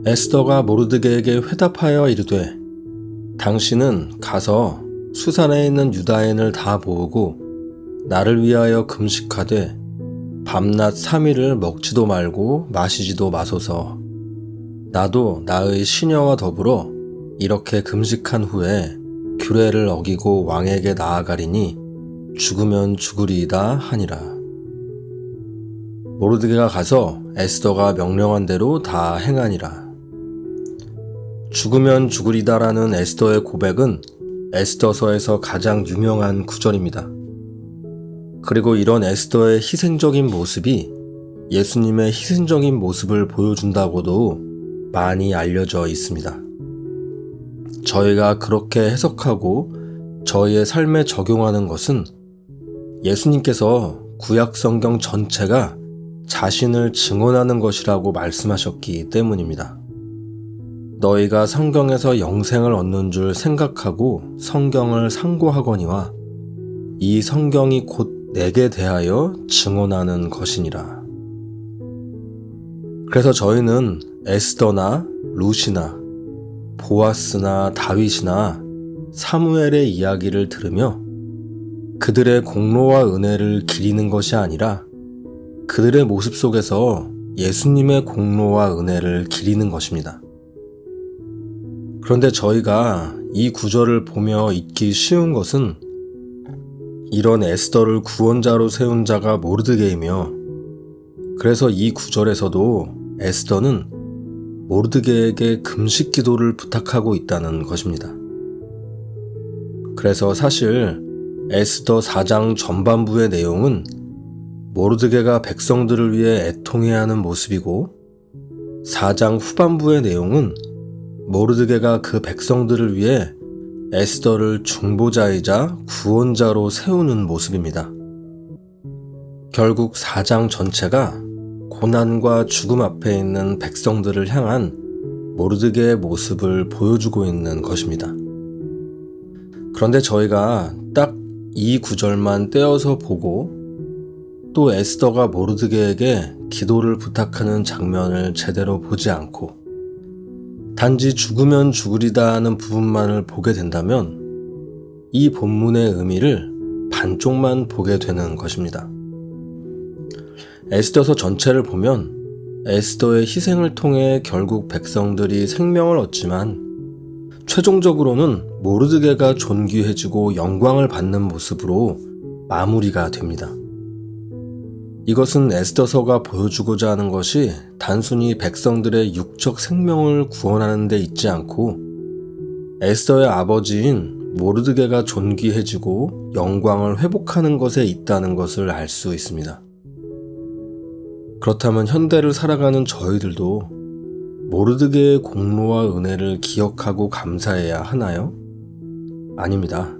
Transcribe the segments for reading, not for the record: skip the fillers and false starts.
에스더가 모르드게에게 회답하여 이르되 당신은 가서 수산에 있는 유다인을 다 모으고 나를 위하여 금식하되 밤낮 3일을 먹지도 말고 마시지도 마소서. 나도 나의 시녀와 더불어 이렇게 금식한 후에 규례를 어기고 왕에게 나아가리니 죽으면 죽으리이다 하니라. 모르드게가 가서 에스더가 명령한 대로 다 행하니라. 죽으면 죽으리다라는 에스더의 고백은 에스더서에서 가장 유명한 구절입니다. 그리고 이런 에스더의 희생적인 모습이 예수님의 희생적인 모습을 보여준다고도 많이 알려져 있습니다. 저희가 그렇게 해석하고 저희의 삶에 적용하는 것은 예수님께서 구약 성경 전체가 자신을 증언하는 것이라고 말씀하셨기 때문입니다. 너희가 성경에서 영생을 얻는 줄 생각하고 성경을 상고하거니와 이 성경이 곧 내게 대하여 증언하는 것이니라. 그래서 저희는 에스더나 룻이나 보아스나 다윗이나 사무엘의 이야기를 들으며 그들의 공로와 은혜를 기리는 것이 아니라 그들의 모습 속에서 예수님의 공로와 은혜를 기리는 것입니다. 그런데 저희가 이 구절을 보며 잊기 쉬운 것은 이런 에스더를 구원자로 세운 자가 모르드게이며 그래서 이 구절에서도 에스더는 모르드게에게 금식 기도를 부탁하고 있다는 것입니다. 그래서 사실 에스더 4장 전반부의 내용은 모르드게가 백성들을 위해 애통해야 하는 모습이고 4장 후반부의 내용은 모르드게가 그 백성들을 위해 에스더를 중보자이자 구원자로 세우는 모습입니다. 결국 4장 전체가 고난과 죽음 앞에 있는 백성들을 향한 모르드게의 모습을 보여주고 있는 것입니다. 그런데 저희가 딱 이 구절만 떼어서 보고 또 에스더가 모르드게에게 기도를 부탁하는 장면을 제대로 보지 않고 단지 죽으면 죽으리다 하는 부분만을 보게 된다면 이 본문의 의미를 반쪽만 보게 되는 것입니다. 에스더서 전체를 보면 에스더의 희생을 통해 결국 백성들이 생명을 얻지만 최종적으로는 모르드게가 존귀해지고 영광을 받는 모습으로 마무리가 됩니다. 이것은 에스더서가 보여주고자 하는 것이 단순히 백성들의 육적 생명을 구원하는 데 있지 않고 에스더의 아버지인 모르드게가 존귀해지고 영광을 회복하는 것에 있다는 것을 알 수 있습니다. 그렇다면 현대를 살아가는 저희들도 모르드게의 공로와 은혜를 기억하고 감사해야 하나요? 아닙니다.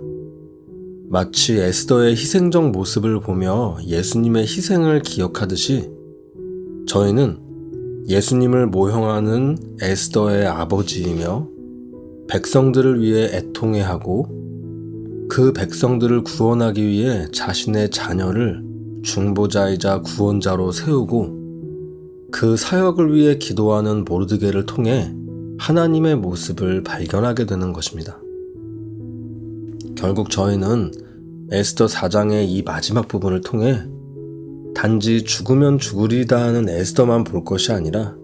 마치 에스더의 희생적 모습을 보며 예수님의 희생을 기억하듯이 저희는 예수님을 모형하는 에스더의 아버지이며 백성들을 위해 애통해하고 그 백성들을 구원하기 위해 자신의 자녀를 중보자이자 구원자로 세우고 그 사역을 위해 기도하는 모르드게를 통해 하나님의 모습을 발견하게 되는 것입니다. 결국 저희는 에스더 4장의 이 마지막 부분을 통해 단지 죽으면 죽으리다 하는 에스더만 볼 것이 아니라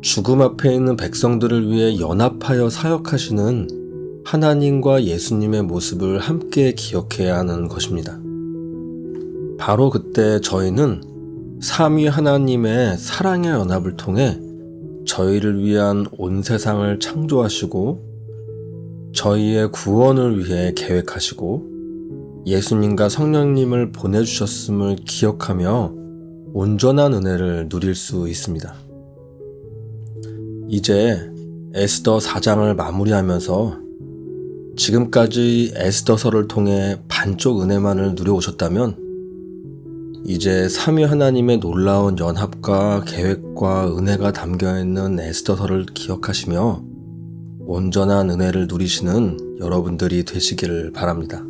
죽음 앞에 있는 백성들을 위해 연합하여 사역하시는 하나님과 예수님의 모습을 함께 기억해야 하는 것입니다. 바로 그때 저희는 삼위 하나님의 사랑의 연합을 통해 저희를 위한 온 세상을 창조하시고 저희의 구원을 위해 계획하시고 예수님과 성령님을 보내주셨음을 기억하며 온전한 은혜를 누릴 수 있습니다. 이제 에스더 4장을 마무리하면서 지금까지 에스더서를 통해 반쪽 은혜만을 누려오셨다면 이제 삼위 하나님의 놀라운 연합과 계획과 은혜가 담겨있는 에스더서를 기억하시며 온전한 은혜를 누리시는 여러분들이 되시기를 바랍니다.